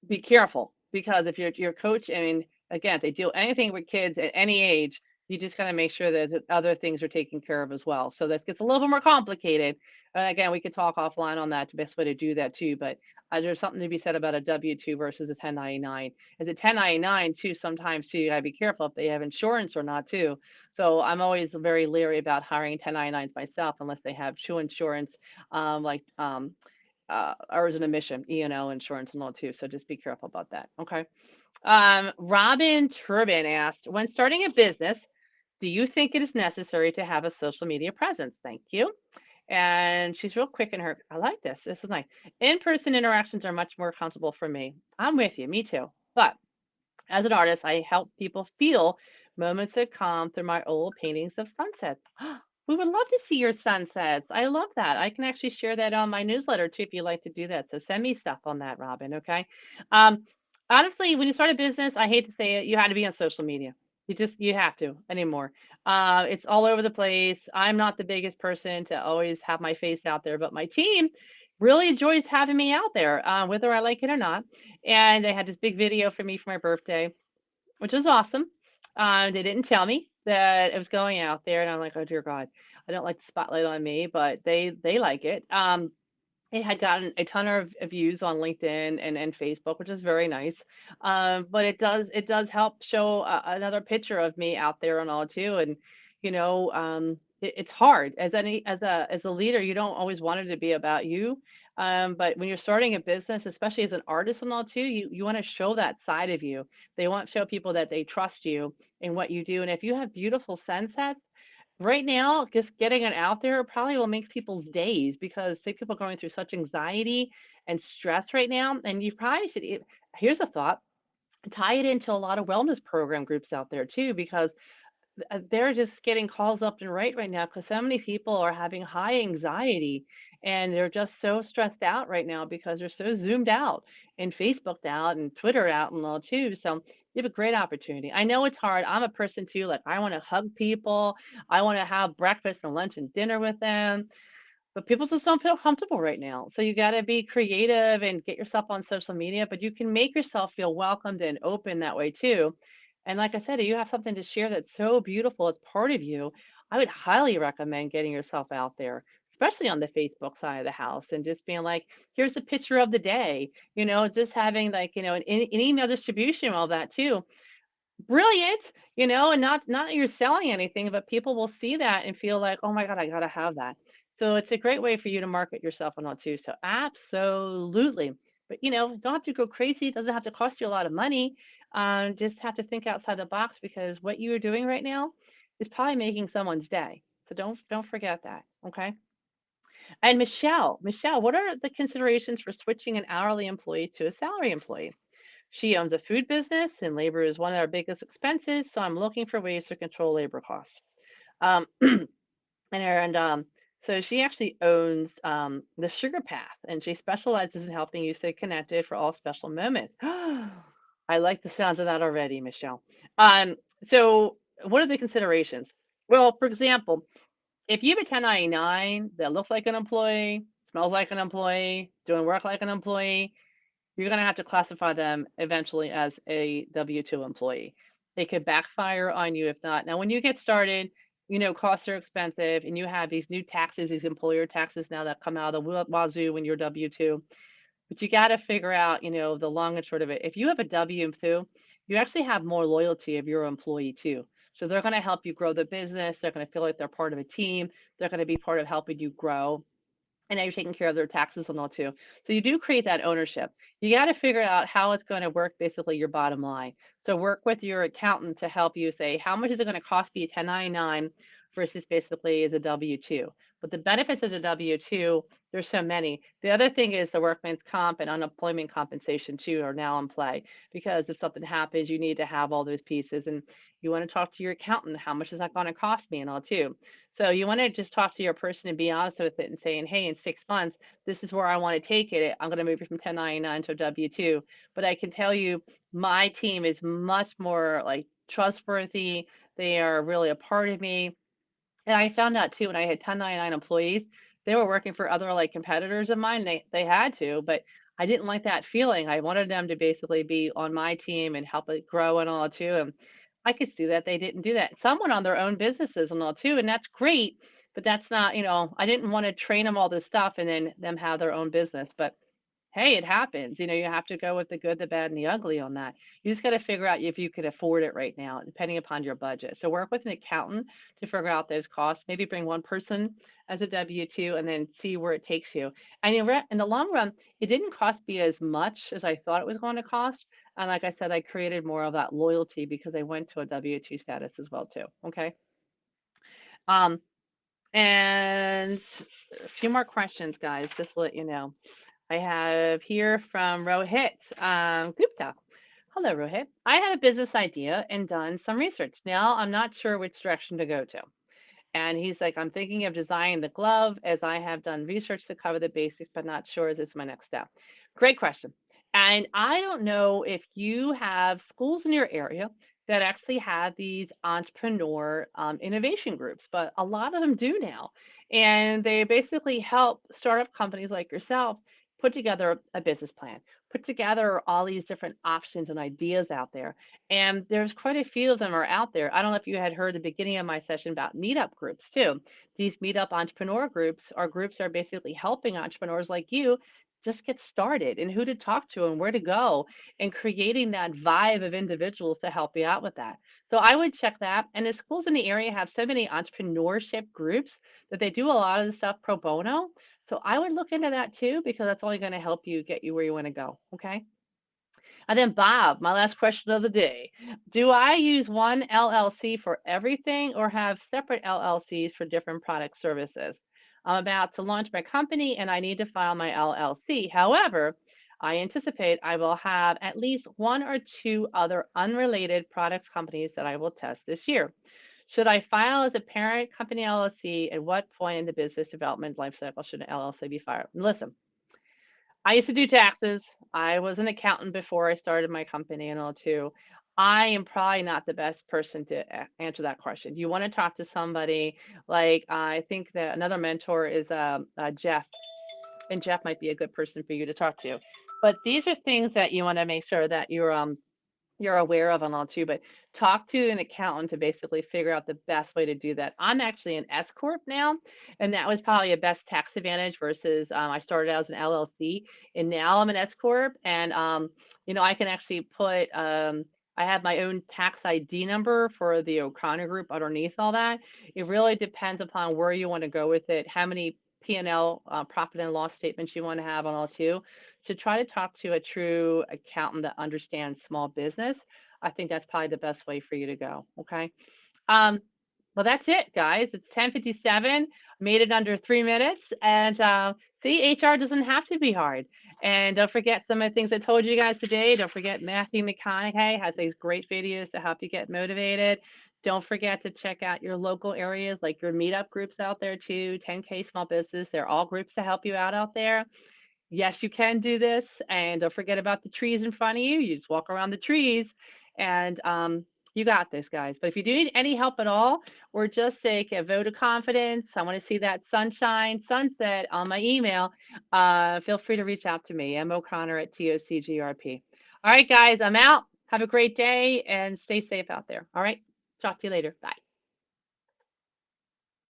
be careful because if your coach, I mean, again, if they do anything with kids at any age, you just gotta make sure that other things are taken care of as well. So that gets a little bit more complicated. And again, we could talk offline on that, the best way to do that too. But there's something to be said about a W-2 versus a 1099. As a 1099 too, sometimes too, you gotta be careful if they have insurance or not too. So I'm always very leery about hiring 1099s myself unless they have true insurance, like ours an emission, E&O insurance and all too. So just be careful about that. Okay. Robin Turbin asked, when starting a business, do you think it is necessary to have a social media presence? Thank you. And she's real quick in her, I like this. This is nice. In-person interactions are much more comfortable for me. I'm with you. Me too. But as an artist, I help people feel moments of calm through my old paintings of sunsets. We would love to see your sunsets. I love that. I can actually share that on my newsletter too if you like to do that. So send me stuff on that, Robin. Okay. Um, Honestly, when you start a business, I hate to say it, you had to be on social media. You have to anymore. It's all over the place. I'm not the biggest person to always have my face out there, but my team really enjoys having me out there, whether I like it or not. And they had this big video for me for my birthday, which was awesome. They didn't tell me that it was going out there, and I'm like, oh dear God, I don't like the spotlight on me, but they like it. It had gotten a ton of views on LinkedIn and Facebook, which is very nice. But it does help show another picture of me out there and all too. And it's hard as a leader. You don't always want it to be about you. But when you're starting a business, especially as an artist and all too, you want to show that side of you. They want to show people that they trust you in what you do. And if you have beautiful sunsets, right now, just getting it out there probably will make people's days because say people are going through such anxiety and stress right now. And you probably should, here's a thought, tie it into a lot of wellness program groups out there too, because they're just getting calls up and right now because so many people are having high anxiety and they're just so stressed out right now because they're so zoomed out and Facebooked out and Twitter out and all too. So you have a great opportunity. I know it's hard. I'm a person too. Like I want to hug people. I want to have breakfast and lunch and dinner with them. But people just don't feel comfortable right now. So you got to be creative and get yourself on social media, but you can make yourself feel welcomed and open that way too. And like I said, if you have something to share that's so beautiful, it's part of you, I would highly recommend getting yourself out there, especially on the Facebook side of the house and just being like, here's the picture of the day, just having like, an email distribution, all that too. Brilliant, and not that you're selling anything, but people will see that and feel like, "Oh my God, I gotta have that." So it's a great way for you to market yourself and all too. So absolutely. But don't have to go crazy. It doesn't have to cost you a lot of money. Just have to think outside the box because what you are doing right now is probably making someone's day. So don't forget that. Okay. And Michelle, what are the considerations for switching an hourly employee to a salary employee? She owns a food business, and labor is one of our biggest expenses, so I'm looking for ways to control labor costs. And so she actually owns the Sugar Path, and she specializes in helping you stay connected for all special moments. I like the sounds of that already, Michelle. Um, so what are the considerations? Well, for example, if you have a 1099 that looks like an employee, smells like an employee, doing work like an employee, you're going to have to classify them eventually as a W-2 employee. It could backfire on you if not. Now, when you get started, costs are expensive, and you have these new taxes, these employer taxes now that come out of the wazoo when you're W-2. But you got to figure out, the long and short of it. If you have a W-2, you actually have more loyalty of your employee too. So they're going to help you grow the business. They're going to feel like they're part of a team. They're going to be part of helping you grow, and now you're taking care of their taxes and all too. So you do create that ownership. You got to figure out how it's going to work, basically your bottom line. So work with your accountant to help you say how much is it going to cost me a 1099 versus basically as a W-2. But the benefits of a W-2, there's so many. The other thing is the workman's comp and unemployment compensation too are now in play, because if something happens, you need to have all those pieces, and you want to talk to your accountant. How much is that going to cost me and all too? So you want to just talk to your person and be honest with it and saying, hey, in 6 months, this is where I want to take it. I'm going to move you from 1099 to W-2. But I can tell you, my team is much more like trustworthy. They are really a part of me. And I found out too when I had 1099 employees, they were working for other like competitors of mine. They had to, but I didn't like that feeling. I wanted them to basically be on my team and help it grow and all too. And I could see that they didn't do that. Some went on their own businesses and all too, and that's great. But that's not, I didn't want to train them all this stuff and then them have their own business. But hey, it happens. You have to go with the good, the bad, and the ugly on that. You just got to figure out if you can afford it right now, depending upon your budget. So work with an accountant to figure out those costs. Maybe bring one person as a W-2 and then see where it takes you. And in the long run, it didn't cost me as much as I thought it was going to cost. And like I said, I created more of that loyalty because I went to a W-2 status as well too. Okay. Um, and a few more questions, guys, just to let you know. I have here from Rohit Gupta. Hello, Rohit. I have a business idea and done some research. Now I'm not sure which direction to go to. And he's like, I'm thinking of designing the glove as I have done research to cover the basics, but not sure is this my next step. Great question. And I don't know if you have schools in your area that actually have these entrepreneur innovation groups, but a lot of them do now. And they basically help startup companies like yourself put together a business plan, put together all these different options and ideas out there. And there's quite a few of them are out there. I don't know if you had heard the beginning of my session about meetup groups too. These meetup entrepreneur groups are groups that are basically helping entrepreneurs like you just get started and who to talk to and where to go, and creating that vibe of individuals to help you out with that. So I would check that. And the schools in the area have so many entrepreneurship groups that they do a lot of the stuff pro bono. So I would look into that too, because that's only going to help you get you where you want to go. Okay. And then Bob, my last question of the day. Do I use one LLC for everything or have separate LLCs for different product services? I'm about to launch my company and I need to file my LLC. However, I anticipate I will have at least one or two other unrelated products companies that I will test this year. Should I file as a parent company LLC? At what point in the business development life cycle should an LLC be filed? Listen, I used to do taxes. I was an accountant before I started my company and all too. I am probably not the best person to answer that question. You want to talk to somebody like I think that another mentor is Jeff, and Jeff might be a good person for you to talk to. But these are things that you want to make sure that you're aware of and all too, but talk to an accountant to basically figure out the best way to do that. I'm actually an S corp now, and that was probably a best tax advantage versus I started out as an LLC, and now I'm an S corp, and I can actually put I have my own tax ID number for the O'Connor group underneath all that. It really depends upon where you want to go with it, how many P&L profit and loss statements you want to have on all too. To try to talk to a true accountant that understands small business. I think that's probably the best way for you to go. Okay. Um, well, that's it, guys. It's 10:57. Made it under 3 minutes. And see, HR doesn't have to be hard. And don't forget some of the things I told you guys today. Don't forget Matthew McConaughey has these great videos to help you get motivated. Don't forget to check out your local areas, like your meetup groups out there too. 10K Small Business. They're all groups to help you out there. Yes, you can do this. And don't forget about the trees in front of you. You just walk around the trees, and you got this, guys. But if you do need any help at all, or just say a vote of confidence, I want to see that sunshine, sunset on my email, feel free to reach out to me, M. O'Connor at TOCGRP. All right, guys, I'm out. Have a great day and stay safe out there. All right. Talk to you later. Bye.